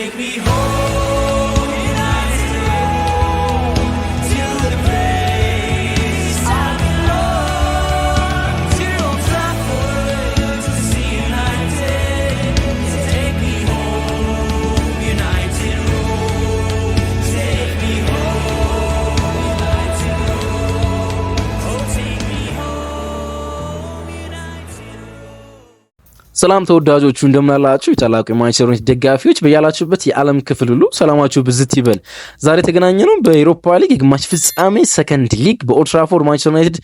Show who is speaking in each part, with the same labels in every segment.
Speaker 1: take me home, United, to the place I belong, to Old Trafford, to see United. Take me home, United Road. Take me home, United Road. Oh, take me home, United Road.
Speaker 2: ሰላም ተወዳጆቹ እንደምናላችሁ የታላቁ የማንቸስተር ዩናይትድ ደጋፊዎች በያላችሁበት የዓለም ክፍል ሁሉ ሰላማችሁ ብዝት ይበል። ዛሬ ተገናኘነው በአውሮፓ ሊግ የግማሽ ፍጻሜ ሰከንድ ሊግ በኦልድ ትራፎርድ ማንቸስተር ዩናይትድ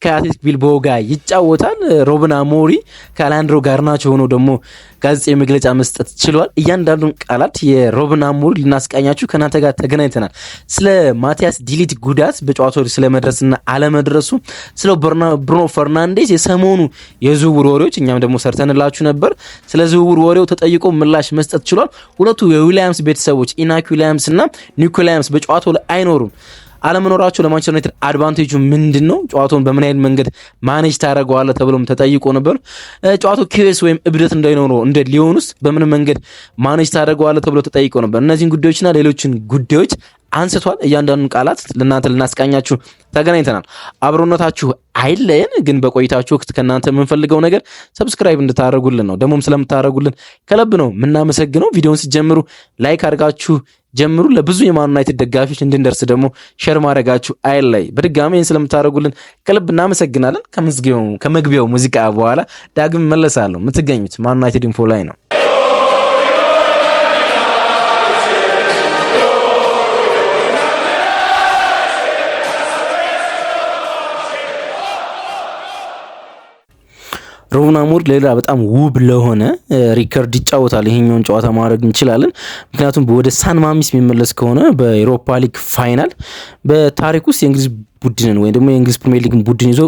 Speaker 2: ከአትሌቲክ ቢልባኦ ጋር ይጫወታል። ሮበን አሞሪም ከአሌሃንድሮ ጋርናቾ ሆኖ ደግሞ ጋዜጣዊ መግለጫ መስጠት ችሏል። እያንዳንዱን ቃላት የሮበን አሞሪም ልናስቃኛችሁ ከናንተ ጋር ተገናኝተናል። ስለ ማቲያስ ዲሊት ጉዳት በጨዋታው ስለመድረስና አለመድረሱ፣ ስለ ብሩኖ ፈርናንዴዝ የሰሞኑ የዝውውር ወሬዎች እኛም ደግሞ ሰርተንላችሁ ነበር። ስለ ዝውውር ወሬው ተጠይቆ ምላሽ መስጠት ችሏል። ሁለቱ የዊሊያምስ ቤተሰቦች ኢናኪ ዊሊያምስ እና ኒኮ ዊሊያምስ በጨዋታው ላይ አይኖሩም። አለመኖራቸው ለማንቸስተር ዩናይትድ አድቫንቴጁ ምንድነው? ጨዋታውን በምን አይነት መንገድ ማኔጅ ታደርገዋለህ ተብሎም ተጠይቆ ነበር። ጨዋታው ኪዩኤስ ወይም እብደት እንዳይኖረው እንደ ሊዮንስ በምን መንገድ ማኔጅ ታደርገዋለህ ተብሎ ተጠይቆ ነበር። እነዚህን ጉዳዮችና ሌሎችን ጉዳዮች አንስቷል። እያንዳንዱን ቃላት ለእናንተ ልናስቃኛችሁ ተገናኝተናል። አብሮነታችሁ አይለየን። ግን በቆይታችሁ ወቅት ከእናንተ የምንፈልገው ነገር ሰብስክራይብ እንድታደርጉልን ነው። ደግሞም ስለምታደርጉልን ከልብ ነው የምናመሰግነው። ቪዲዮውን ሲጀምሩ ላይክ አድርጋችሁ ጀምሩ። ለብዙ የማን ዩናይትድ ደጋፊዎች እንድንደርስ ደግሞ ሼር ማድረጋችሁ አይለይ። በድጋሚ ይህን ስለምታደርጉልን ከልብ እናመሰግናለን። ከመግቢያው ሙዚቃ በኋላ ዳግም መለሳለሁ። የምትገኙት ማን ዩናይትድ ኢንፎ ላይ ነው። ሮበን አሞሪም ሌላ በጣም ውብ ለሆነ ሪከርድ ይጫወታል። ይሄኛውን ጨዋታ ማድረግ እንችላለን። ምክንያቱም ወደ ሳን ማሚስ የሚመለስ ከሆነ በአውሮፓ ሊግ ፋይናል በታሪክ ውስጥ የእንግሊዝ ቡድንን ወይም ደግሞ የእንግሊዝ ፕሪሚየር ሊግ ቡድን ይዞ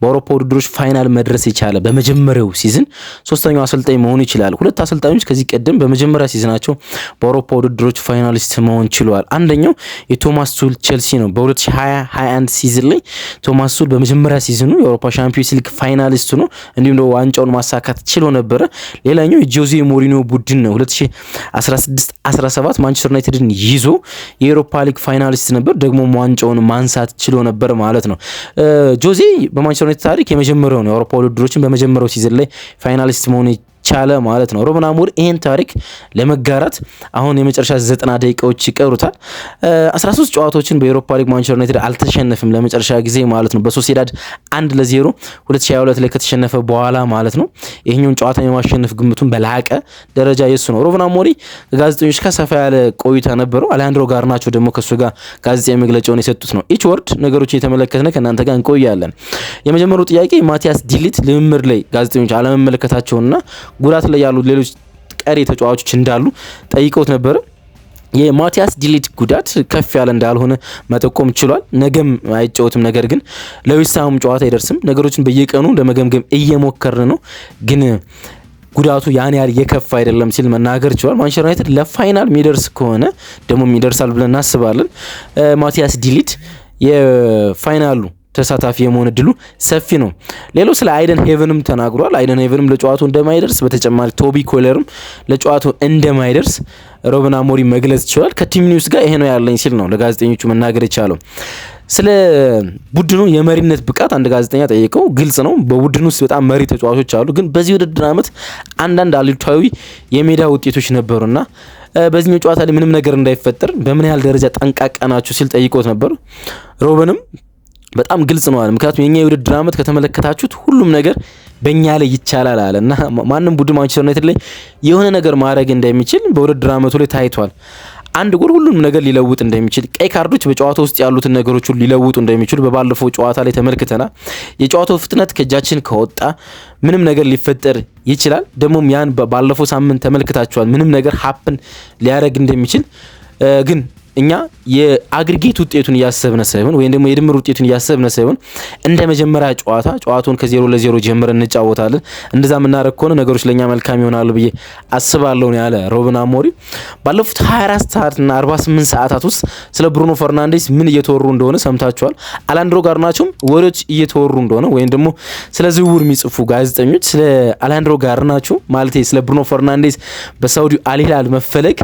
Speaker 2: በአውሮፓ ውድድሮች ፋይናል መድረስ የቻለ በመጀመሪያው ሲዝን ሶስተኛው አሰልጣኝ መሆን ይችላል። ሁለት አሰልጣኞች ከዚህ ቀደም በመጀመሪያ ሲዝናቸው በአውሮፓ ውድድሮች ፋይናሊስት መሆን ችለዋል። አንደኛው የቶማስ ቱል ቼልሲ ነው። በ2020-21 ሲዝን ላይ ቶማስ ቱል በመጀመሪያ ሲዝኑ የአውሮፓ ሻምፒዮንስ ሊግ ፋይናሊስት ነው። እንዲሁም ደግሞ ዋንጫውን ማሳካት ችሎ ነበረ። ሌላኛው የጆዜ ሞሪኒዮ ቡድን ነው። 2016-17 ማንቸስተር ዩናይትድን ይዞ የአውሮፓ ሊግ ፋይናሊስት ነበር። ደግሞ ዋንጫውን ማንሳት ችሎ ነበር ማለት ነው። ጆዜ በማንቸስተር ዩናይትድ ታሪክ የመጀመሪያው ነው የአውሮፓ ውድድሮችን በመጀመሪያው ሲዝን ላይ ፋይናሊስት መሆን ቻለ ማለት ነው። ሮበን አሞሪም ይሄን ታሪክ ለመጋራት አሁን የመጨረሻ 90 ደቂቃዎች ይቀሩታል። 13 ጨዋታዎችን በአውሮፓ ሊግ ማንቸስተር ዩናይትድ አልተሸነፈም ለመጨረሻ ጊዜ ማለት ነው። በሶሲዳድ 1-0 2022 ላይ ከተሸነፈ በኋላ ማለት ነው። ይሄኛውን ጨዋታ የማሸነፍ ግምቱን በላቀ ደረጃ የሱ ነው። ሮበን አሞሪም ጋዜጠኞች ጋር ሰፋ ያለ ቆይታ ነበረው። አሌሃንድሮ ጋርናቾ ደግሞ ከሱ ጋር ጋዜጣዊ መግለጫውን የሰጡት ነው። ኢች ወርድ ነገሮችን የተመለከተነ ከእናንተ ጋር እንቆያለን። የመጀመሪያው ጥያቄ ማቲያስ ዲሊት ልምምድ ላይ ጋዜጠኞች አለመመለከታቸውና ጉዳት ላይ ያሉ ሌሎች ቀሪ ተጫዋቾች እንዳሉ ጠይቀውት ነበር። የማቲያስ ዲሊት ጉዳት ከፍ ያለ እንዳልሆነ መጠቆም ችሏል። ነገም አይጫወትም፣ ነገር ግን ለዊሳም ጨዋታ አይደርስም። ነገሮችን በየቀኑ ለመገምገም እየሞከርን ነው፣ ግን ጉዳቱ ያን ያህል የከፍ አይደለም ሲል መናገር ችሏል። ማንቸስተር ዩናይትድ ለፋይናል የሚደርስ ከሆነ ደግሞ ይደርሳል ብለን እናስባለን። ማቲያስ ዲሊት የፋይናሉ ተሳታፊ የመሆን እድሉ ሰፊ ነው። ሌላው ስለ አይደን ሄቨንም ተናግሯል። አይደን ሄቨንም ለጨዋታው እንደማይደርስ፣ በተጨማሪ ቶቢ ኮለርም ለጨዋታው እንደማይደርስ ሮበን አሞሪም መግለጽ ይችላል። ከቲም ኒውስ ጋር ይሄ ነው ያለኝ ሲል ነው ለጋዜጠኞቹ መናገር የቻለው። ስለ ቡድኑ የመሪነት ብቃት አንድ ጋዜጠኛ ጠይቀው ግልጽ ነው በቡድኑ ውስጥ በጣም መሪ ተጫዋቾች አሉ፣ ግን በዚህ ውድድር ዓመት አንዳንድ አሉታዊ የሜዳ ውጤቶች ነበሩና በዚህኛው ጨዋታ ላይ ምንም ነገር እንዳይፈጠር በምን ያህል ደረጃ ጠንቃቃ ናችሁ ሲል ጠይቆት ነበር። ሮበንም በጣም ግልጽ ነው አለ። ምክንያቱም የኛ የውድድር ዓመት ከተመለከታችሁት ሁሉም ነገር በእኛ ላይ ይቻላል አለ እና ማንም ቡድን ማንቸስተር ዩናይትድ ላይ የሆነ ነገር ማድረግ እንደሚችል በውድድር ዓመቱ ላይ ታይቷል። አንድ ጎል ሁሉንም ነገር ሊለውጥ እንደሚችል፣ ቀይ ካርዶች በጨዋታ ውስጥ ያሉትን ነገሮች ሁሉ ሊለውጡ እንደሚችሉ በባለፈው ጨዋታ ላይ ተመልክተናል። የጨዋታው ፍጥነት ከእጃችን ከወጣ ምንም ነገር ሊፈጠር ይችላል። ደግሞም ያን ባለፈው ሳምንት ተመልክታችኋል። ምንም ነገር ሀፕን ሊያደርግ እንደሚችል ግን እኛ የአግሪጌት ውጤቱን እያሰብነ ሳይሆን ወይም ደግሞ የድምር ውጤቱን እያሰብነ ሳይሆን እንደ መጀመሪያ ጨዋታውን ከ0-0 ጀምረን እንጫወታለን። እንደዛ የምናደርግ ከሆነ ነገሮች ለኛ መልካም ይሆናሉ ብዬ አስባለሁ ያለ ሩበን አሞሪም ባለፉት 24 ሰዓትና 48 ሰዓታት ውስጥ ስለ ብሩኖ ፈርናንዴስ ምን እየተወሩ እንደሆነ ሰምታችኋል። አሌሃንድሮ ጋርናቾም ወሬዎች እየተወሩ እንደሆነ ወይም ደግሞ ስለ ዝውውር የሚጽፉ ጋዜጠኞች ስለ አሌሃንድሮ ጋርናቾ ማለት ስለ ብሩኖ ፈርናንዴስ በሳውዲ አልሂላል መፈለግ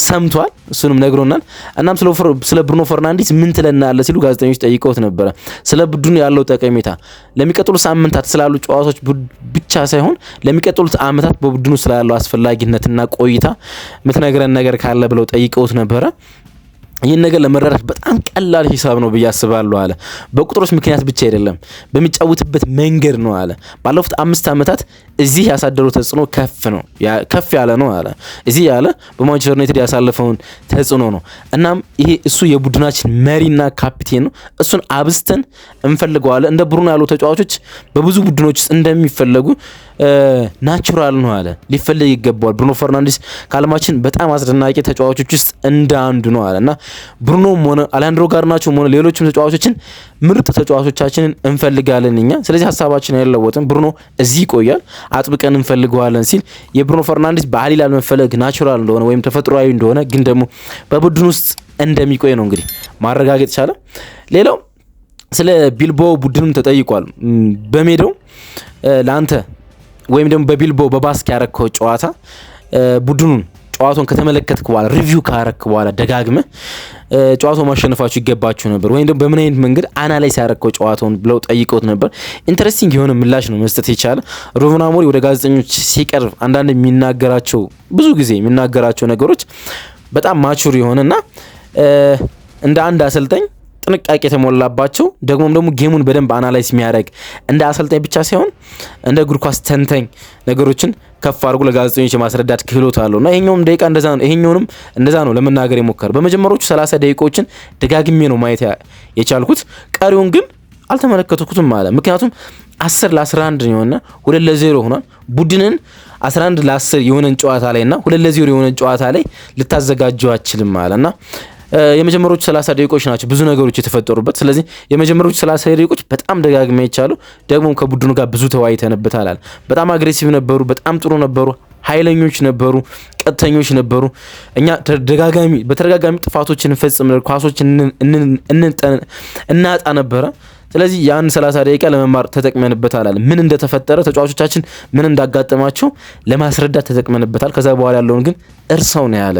Speaker 2: ሰምቷል። እሱንም ነግሮናል። እናም ስለ ብሩኖ ፈርናንዴስ ምን ትለናለህ ሲሉ ጋዜጠኞች ጠይቀውት ነበረ። ስለ ቡድኑ ያለው ጠቀሜታ ለሚቀጥሉት ሳምንታት ስላሉ ጨዋታዎች ብቻ ሳይሆን ለሚቀጥሉት ዓመታት በቡድኑ ስላለው አስፈላጊነትና ቆይታ የምትነግረን ነገር ካለ ብለው ጠይቀውት ነበረ። ይህን ነገር ለመረዳት በጣም ቀላል ሂሳብ ነው ብዬ አስባለሁ አለ። በቁጥሮች ምክንያት ብቻ አይደለም፣ በሚጫወትበት መንገድ ነው አለ። ባለፉት 5 ዓመታት እዚህ ያሳደረው ተጽዕኖ ከፍ ያለ ነው አለ። እዚህ ያለ በማንቸስተር ዩናይትድ ያሳለፈውን ተጽዕኖ ነው። እናም ይሄ እሱ የቡድናችን መሪና ካፒቴን ነው። እሱን አብዝተን እንፈልገዋለን። እንደ ብሩኖ ያሉ ተጫዋቾች በብዙ ቡድኖች ውስጥ እንደሚፈለጉ ናቹራል ነው አለ። ሊፈለግ ይገባዋል። ብሩኖ ፈርናንዴስ ከዓለማችን በጣም አስደናቂ ተጫዋቾች ውስጥ እንደ አንዱ ነው አለና ብሩኖም ሆነ አሌሃንድሮ ጋርናቾም ሆነ ሌሎችም ተጫዋቾችን ምርጥ ተጫዋቾቻችንን እንፈልጋለን እኛ። ስለዚህ ሀሳባችን አይለወጥም። ብሩኖ እዚህ ይቆያል፣ አጥብቀን እንፈልገዋለን ሲል የብሩኖ ፈርናንዴስ በአልሂላል መፈለግ ናቹራል እንደሆነ ወይም ተፈጥሯዊ እንደሆነ ግን ደግሞ በቡድን ውስጥ እንደሚቆይ ነው እንግዲህ ማረጋገጥ ቻለ። ሌላው ስለ ቢልባኦ ቡድንም ተጠይቋል። በሜዳው ለአንተ ወይም ደግሞ በቢልባኦ በባስክ ያረከው ጨዋታ ጨዋታውን ከተመለከትክ በኋላ ሪቪው ካረክ በኋላ ደጋግመህ ጨዋታው ማሸነፋችሁ ይገባችሁ ነበር ወይም ደግሞ በምን አይነት መንገድ አናላይዝ ያረከው ጨዋታውን ብለው ጠይቀውት ነበር። ኢንተረስቲንግ የሆነ ምላሽ ነው መስጠት የቻለ ሩበን አሞሪም ወደ ጋዜጠኞች ሲቀርብ አንዳንድ ብዙ ጊዜ የሚናገራቸው ነገሮች በጣም ማቹር የሆነና እንደ አንድ አሰልጣኝ ጥንቃቄ የተሞላባቸው ደግሞ ጌሙን በደንብ አናላይዝ የሚያደርግ እንደ አሰልጣኝ ብቻ ሳይሆን እንደ እግር ኳስ ተንታኝ ነገሮችን ከፍ አድርጎ ለጋዜጠኞች የማስረዳት ክህሎት አለውና ይሄኛውም ደቂቃ እንደዛ ነው። ይሄኛውንም እንደዛ ነው ለመናገር የሞከረ። በመጀመሪያዎቹ 30 ደቂቃዎችን ደጋግሜ ነው ማየት የቻልኩት፣ ቀሪውን ግን አልተመለከትኩትም ማለት ምክንያቱም 10-11 የሆነ 2-0 ሆኗል። ቡድንን 11-10 የሆነን ጨዋታ ላይና 2-0 የሆነን ጨዋታ ላይ ልታዘጋጀው አችልም ማለትና የመጀመሪያዎቹ 30 ደቂቆች ናቸው ብዙ ነገሮች የተፈጠሩበት። ስለዚህ የመጀመሪያዎቹ 30 ደቂቆች በጣም ደጋግሜ ይቻሉ ደግሞ ከቡድኑ ጋር ብዙ ተወያይተንበታል አለ። በጣም አግሬሲቭ ነበሩ፣ በጣም ጥሩ ነበሩ፣ ኃይለኞች ነበሩ፣ ቀጥተኞች ነበሩ። እኛ በተደጋጋሚ ጥፋቶችን እንፈጽም፣ ኳሶችን እናጣ ነበረ። ስለዚህ ያን 30 ደቂቃ ለመማር ተጠቅመንበታል አለ። ምን እንደተፈጠረ ተጫዋቾቻችን ምን እንዳጋጠማቸው ለማስረዳት ተጠቅመንበታል። ከዛ በኋላ ያለውን ግን እርሰው ነው ያለ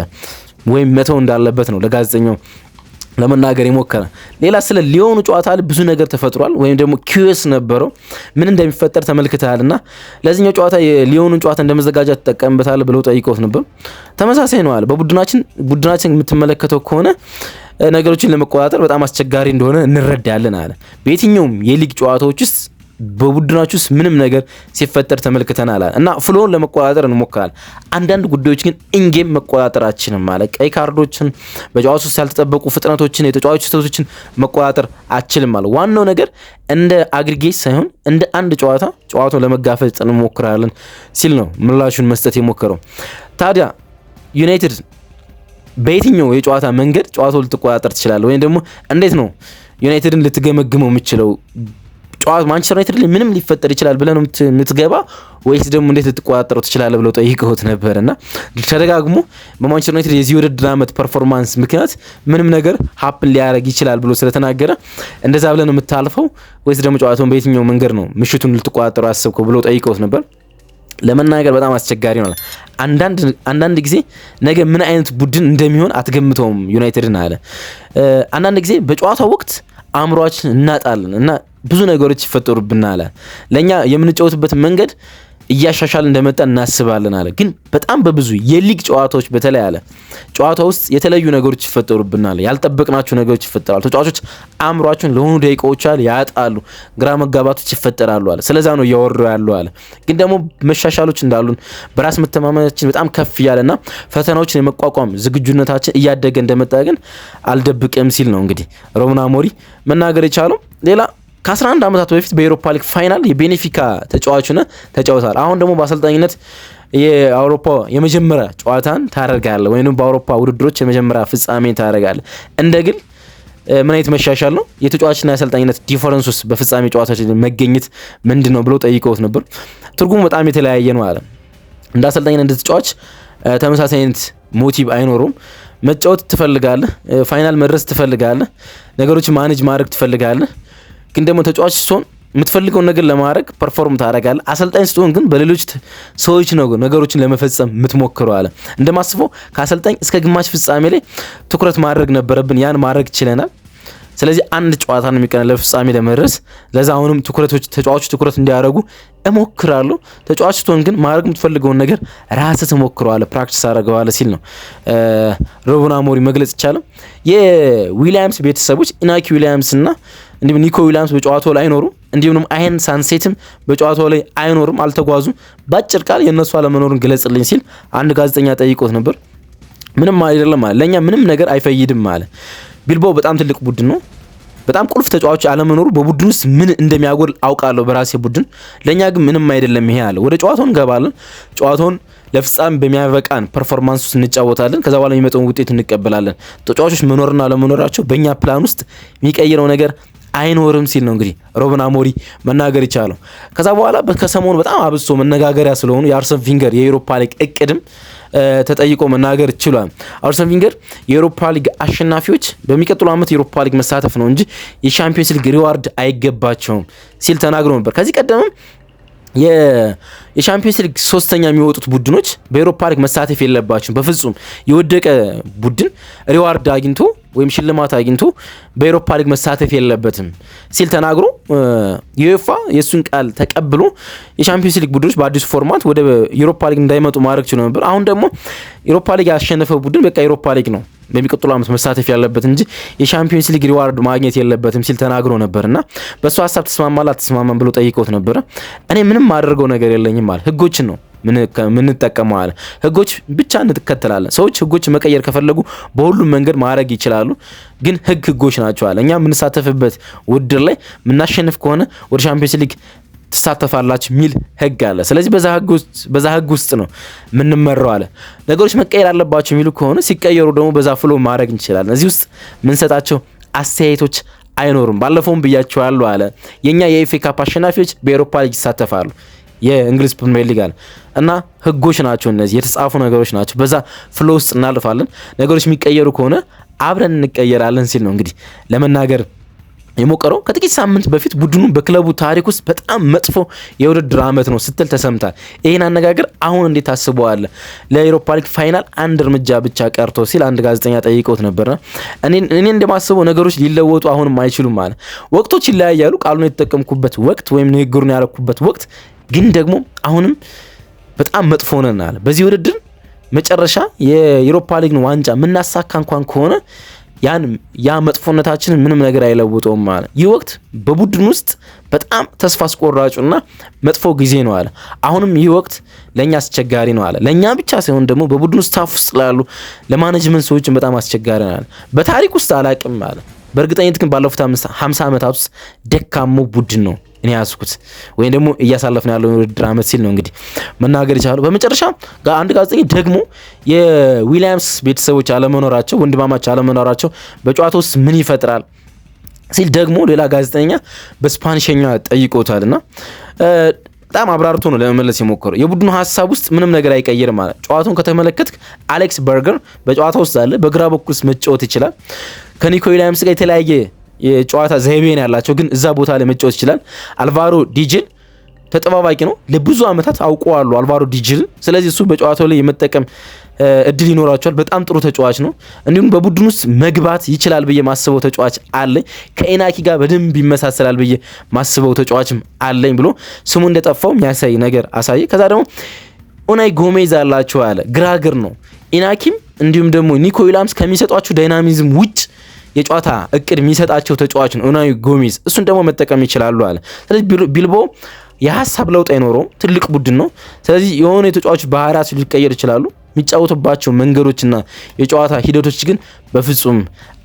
Speaker 2: ወይም መተው እንዳለበት ነው ለጋዜጠኛው ለመናገር የሞከረ። ሌላ ስለ ሊዮኑ ጨዋታ ብዙ ነገር ተፈጥሯል ወይም ደግሞ ኪዩስ ነበረው ምን እንደሚፈጠር ተመልክተሃልና ለዚህኛው ጨዋታ የሊዮኑን ጨዋታ እንደመዘጋጃ ተጠቀምበታል ብለው ጠይቀውት ነበር። ተመሳሳይ ነው አለ። ቡድናችን የምትመለከተው ከሆነ ነገሮችን ለመቆጣጠር በጣም አስቸጋሪ እንደሆነ እንረዳለን አለ። በየትኛውም የሊግ ጨዋታዎች ውስጥ በቡድናችሁ ውስጥ ምንም ነገር ሲፈጠር ተመልክተናል እና ፍሎውን ለመቆጣጠር እንሞክራለን። አንዳንድ ጉዳዮች ግን ኢንጌም መቆጣጠራችንም ማለት ቀይ ካርዶችን፣ በጨዋታ ውስጥ ያልተጠበቁ ፍጥነቶችን፣ የተጫዋቾች ስህተቶችን መቆጣጠር አችልም ማለት ዋናው ነገር እንደ አግሪጌት ሳይሆን እንደ አንድ ጨዋታውን ለመጋፈጥ እንሞክራለን ሲል ነው ምላሹን መስጠት የሞከረው። ታዲያ ዩናይትድ በየትኛው የጨዋታ መንገድ ጨዋታውን ልትቆጣጠር ትችላለህ ወይም ደግሞ እንዴት ነው ዩናይትድን ልትገመግመው የምችለው? ማንቸስተር ዩናይትድ ላይ ምንም ሊፈጠር ይችላል ብለህ ነው የምትገባ ወይስ ደግሞ እንዴት ልትቆጣጠረው ትችላለህ ብለው ጠይቀውት ነበርና ተደጋግሞ በማንቸስተር ዩናይትድ የዚህ ውድድር ዓመት ፐርፎርማንስ ምክንያት ምንም ነገር ሀፕን ሊያደርግ ይችላል ብሎ ስለተናገረ እንደዛ ብለህ ነው የምታልፈው ወይስ ደግሞ ጨዋታውን በየትኛው መንገድ ነው ምሽቱን ልትቆጣጠረው አስበው ብለው ጠይቀውት ነበር። ለመናገር በጣም አስቸጋሪ ነው። አንዳንድ ጊዜ ነገ ምን አይነት ቡድን እንደሚሆን አትገምተውም ዩናይትድን አለ። አንዳንድ ጊዜ በጨዋታው ወቅት አእምሯችን እናጣለን እና ብዙ ነገሮች ይፈጠሩብናል። ለኛ የምንጫወትበት መንገድ እያሻሻል እንደመጣ እናስባለን አለ። ግን በጣም በብዙ የሊግ ጨዋታዎች በተለይ አለ ጨዋታ ውስጥ የተለያዩ ነገሮች ይፈጠሩብናል፣ ያልጠበቅናቸው ነገሮች ይፈጠራሉ። ተጫዋቾች አእምሯቸውን ለሆኑ ደቂቃዎች ያጣሉ፣ ግራ መጋባቶች ይፈጠራሉ አለ። ስለዛ ነው እያወሩ ያለው አለ። ግን ደግሞ መሻሻሎች እንዳሉን በራስ መተማመናችን በጣም ከፍ ያለና ፈተናዎችን የመቋቋም ዝግጁነታችን እያደገ እንደመጣ ግን አልደብቅም ሲል ነው እንግዲህ ሩበን አሞሪም መናገር የቻለው። ሌላ ከ11 ዓመታት በፊት በኤሮፓ ሊግ ፋይናል የቤኔፊካ ተጫዋች ሆነ ተጫውቷል። አሁን ደግሞ በአሰልጣኝነት የአውሮፓ የመጀመሪያ ጨዋታን ታደርጋለህ ወይንም በአውሮፓ ውድድሮች የመጀመሪያ ፍጻሜ ታደርጋለህ። እንደ ግል ምን አይነት መሻሻል ነው የተጫዋችና የአሰልጣኝነት ዲፈረንስ ውስጥ በፍጻሜ ጨዋታዎች መገኘት ምንድነው ብሎ ጠይቀውት ነበር። ትርጉሙ በጣም የተለያየ ነው አለ። እንደ አሰልጣኝና እንደ ተጫዋች ተመሳሳይ አይነት ሞቲቭ አይኖሩም። መጫወት ትፈልጋለህ፣ ፋይናል መድረስ ትፈልጋለህ፣ ነገሮችን ማኔጅ ማድረግ ትፈልጋለህ። ግን ደግሞ ተጫዋች ስትሆን የምትፈልገውን ነገር ለማድረግ ፐርፎርም ታደርጋለህ። አሰልጣኝ ስትሆን ግን በሌሎች ሰዎች ነው ነገሮችን ለመፈጸም የምትሞክረው አለ። እንደማስበው ከአሰልጣኝ እስከ ግማሽ ፍጻሜ ላይ ትኩረት ማድረግ ነበረብን፣ ያን ማድረግ ችለናል። ስለዚህ አንድ ጨዋታ ነው የሚቀረን ለፍጻሜ ለመድረስ። ለዛ አሁንም ተጫዋቾች ትኩረት እንዲያደርጉ እሞክራለሁ። ተጫዋች ስትሆን ግን ማድረግ የምትፈልገውን ነገር ራስህ ትሞክረዋለህ፣ ፕራክቲስ አደርገዋለህ ሲል ነው ሩበን አሞሪም መግለጽ ይቻላል። የዊሊያምስ ቤተሰቦች ኢናኪ ዊሊያምስ እና እንዲሁም ኒኮ ዊሊያምስ በጨዋታው ላይ አይኖሩም። እንዲሁም አየን ሳንሴትም በጨዋታው ላይ አይኖሩም፣ አልተጓዙም። ባጭር ቃል የእነሱ አለመኖርን ግለጽልኝ ሲል አንድ ጋዜጠኛ ጠይቆት ነበር። ምንም አይደለም አለ፣ ለእኛ ምንም ነገር አይፈይድም አለ። ቢልባኦ በጣም ትልቅ ቡድን ነው። በጣም ቁልፍ ተጫዋቾች አለመኖሩ በቡድን ውስጥ ምን እንደሚያጎል አውቃለሁ በራሴ ቡድን። ለኛ ግን ምንም አይደለም ይሄ አለ። ወደ ጨዋታው እንገባለን። ጨዋታውን ለፍጻሜ በሚያበቃን ፐርፎርማንስ ውስጥ እንጫወታለን። ከዛ በኋላ የሚመጣውን ውጤት እንቀበላለን። ተጫዋቾች መኖርና አለመኖራቸው በእኛ ፕላን ውስጥ የሚቀይረው ነገር አይኖርም ሲል ነው እንግዲህ ሩበን አሞሪም መናገር ይቻላል። ከዛ በኋላ ከሰሞኑ በጣም አብዝቶ መነጋገሪያ ስለሆኑ የአርሰን ቪንገር የዩሮፓ ሊግ እቅድም ተጠይቆ መናገር ችሏል። አርሰን ቪንገር የዩሮፓ ሊግ አሸናፊዎች በሚቀጥለው ዓመት የዩሮፓ ሊግ መሳተፍ ነው እንጂ የቻምፒየንስ ሊግ ሪዋርድ አይገባቸውም ሲል ተናግሮ ነበር። ከዚህ ቀደምም የቻምፒየንስ ሊግ ሶስተኛ የሚወጡት ቡድኖች በዩሮፓ ሊግ መሳተፍ የለባቸውም፣ በፍጹም የወደቀ ቡድን ሪዋርድ አግኝቶ ወይም ሽልማት አግኝቶ በዩሮፓ ሊግ መሳተፍ የለበትም ሲል ተናግሮ ዩኤፋ የሱን ቃል ተቀብሎ የቻምፒየንስ ሊግ ቡድኖች በአዲሱ ፎርማት ወደ ዩሮፓ ሊግ እንዳይመጡ ማድረግ ችሎ ነበር። አሁን ደግሞ ዩሮፓ ሊግ ያሸነፈው ቡድን በቃ ዩሮፓ ሊግ ነው በሚቀጥለው ዓመት መሳተፍ ያለበት እንጂ የቻምፒየንስ ሊግ ሪዋርድ ማግኘት የለበትም ሲል ተናግሮ ነበርና በሱ ሐሳብ ተስማማላ ተስማማን ብሎ ጠይቀውት ነበር። እኔ ምንም ማድረገው ነገር የለኝም ማለት ህጎችን ነው ምን ተጠቀመው አለ። ህጎች ብቻ እንተከተላለን። ሰዎች ህጎች መቀየር ከፈለጉ በሁሉም መንገድ ማድረግ ይችላሉ፣ ግን ህጎች ናቸው አለ። እኛ የምንሳተፍበት ውድድር ላይ የምናሸንፍ ከሆነ ወደ ቻምፒየንስ ሊግ ትሳተፋላችሁ ሚል ህግ አለ። ስለዚህ በዛ ህግ ውስጥ ነው የምንመራው አለ። ነገሮች መቀየር አለባቸው የሚሉ ከሆነ ሲቀየሩ ደግሞ በዛ ፍሎ ማድረግ እንችላለን። እዚህ ውስጥ የምንሰጣቸው አስተያየቶች አይኖሩም። ባለፈውም ብያቸዋለሁ አለ። የኛ የኤፍኤ ካፕ አሸናፊዎች በኤሮፓ ሊግ ይሳተፋሉ፣ የእንግሊዝ ፕሪሚየር ሊግ አለ እና ህጎች ናቸው እነዚህ የተጻፉ ነገሮች ናቸው። በዛ ፍሎ ውስጥ እናልፋለን። ነገሮች የሚቀየሩ ከሆነ አብረን እንቀየራለን ሲል ነው እንግዲህ ለመናገር የሞከረው። ከጥቂት ሳምንት በፊት ቡድኑ በክለቡ ታሪክ ውስጥ በጣም መጥፎ የውድድር ዓመት ነው ስትል ተሰምታል። ይህን አነጋገር አሁን እንዴት ታስበዋለህ? ለዩሮፓ ሊግ ፋይናል አንድ እርምጃ ብቻ ቀርቶ ሲል አንድ ጋዜጠኛ ጠይቀውት ነበርና እኔ እንደማስበው ነገሮች ሊለወጡ አሁንም አይችሉም ማለት ወቅቶች ይለያያሉ። ቃሉን የተጠቀምኩበት ወቅት ወይም ንግግሩን ያረኩበት ወቅት ግን ደግሞ አሁንም በጣም መጥፎ ነን አለ። በዚህ ውድድር መጨረሻ የዩሮፓ ሊግ ዋንጫ ምናሳካ እንኳን ከሆነ ያ መጥፎነታችንን ምንም ነገር አይለውጠውም አለ። ይህ ወቅት በቡድን ውስጥ በጣም ተስፋ አስቆራጩና መጥፎ ጊዜ ነው አለ። አሁንም ይህ ወቅት ለኛ አስቸጋሪ ነው አለ። ለኛ ብቻ ሳይሆን ደግሞ በቡድን ውስጥ ስታፍ ውስጥ ላሉ ለማኔጅመንት ሰዎችን በጣም አስቸጋሪ ነው አለ። በታሪክ ውስጥ አላቅም አለ። በእርግጠኝነት ግን ባለፉት 50 ዓመታት ውስጥ ደካማው ቡድን ነው እኔ ያስኩት ወይም ደግሞ እያሳለፍን ያለው ውድድር ዓመት ሲል ነው እንግዲህ መናገር ይቻላል። በመጨረሻ አንድ ጋዜጠኛ ደግሞ የዊሊያምስ ቤተሰቦች አለመኖራቸው ወንድማማች አለመኖራቸው በጨዋታ ውስጥ ምን ይፈጥራል ሲል ደግሞ ሌላ ጋዜጠኛ በስፓኒሽኛ ጠይቆታልና በጣም አብራርቶ ነው ለመመለስ የሞከረው። የቡድኑ ሀሳብ ውስጥ ምንም ነገር አይቀይርም ማለት ጨዋታውን ከተመለከትክ አሌክስ በርገር በጨዋታ ውስጥ አለ፣ በግራ በኩል መጫወት ይችላል። ከኒኮ ዊሊያምስ ጋር የተለያየ የጨዋታ ዘይቤን ያላቸው ግን እዛ ቦታ ላይ መጫወት ይችላል። አልቫሮ ዲጅል ተጠባባቂ ነው፣ ለብዙ ዓመታት አውቀዋለሁ አልቫሮ ዲጅል። ስለዚህ እሱ በጨዋታው ላይ የመጠቀም እድል ይኖራቸዋል። በጣም ጥሩ ተጫዋች ነው። እንዲሁም በቡድን ውስጥ መግባት ይችላል ብዬ ማስበው ተጫዋች አለኝ፣ ከኢናኪ ጋር በደንብ ይመሳሰላል ብዬ ማስበው ተጫዋችም አለኝ ብሎ ስሙ እንደጠፋው የሚያሳይ ነገር አሳየ። ከዛ ደግሞ ኡናይ ጎሜዝ አላቸው አለ። ግራግር ነው ኢናኪም እንዲሁም ደግሞ ኒኮ ዊሊያምስ ከሚሰጧቸው ዳይናሚዝም ውጭ የጨዋታ እቅድ የሚሰጣቸው ተጫዋች ነው ኡናይ ጎሜዝ። እሱን ደግሞ መጠቀም ይችላሉ አለ። ስለዚህ ቢልባኦ የሀሳብ ለውጥ አይኖረውም፣ ትልቅ ቡድን ነው። ስለዚህ የሆኑ የተጫዋቾች ባህሪያት ሊቀየር ይችላሉ፣ የሚጫወቱባቸው መንገዶችና የጨዋታ ሂደቶች ግን በፍጹም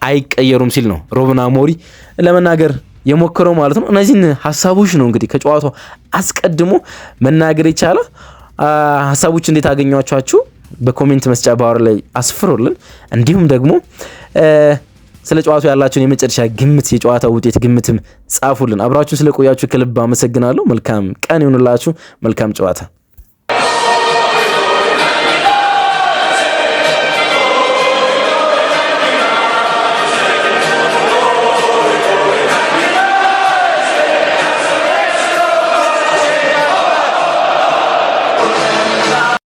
Speaker 2: አይቀየሩም ሲል ነው ሩበን አሞሪም ለመናገር የሞከረው ማለት ነው። እነዚህን ሀሳቦች ነው እንግዲህ ከጨዋታው አስቀድሞ መናገር የቻለ ሀሳቦች እንዴት አገኟችሁ? በኮሜንት መስጫ ባር ላይ አስፍሩልን። እንዲሁም ደግሞ ስለ ጨዋታው ያላችሁን የመጨረሻ ግምት፣ የጨዋታ ውጤት ግምትም ጻፉልን። አብራችሁን ስለቆያችሁ ከልብ አመሰግናለሁ። መልካም ቀን ይሁንላችሁ። መልካም ጨዋታ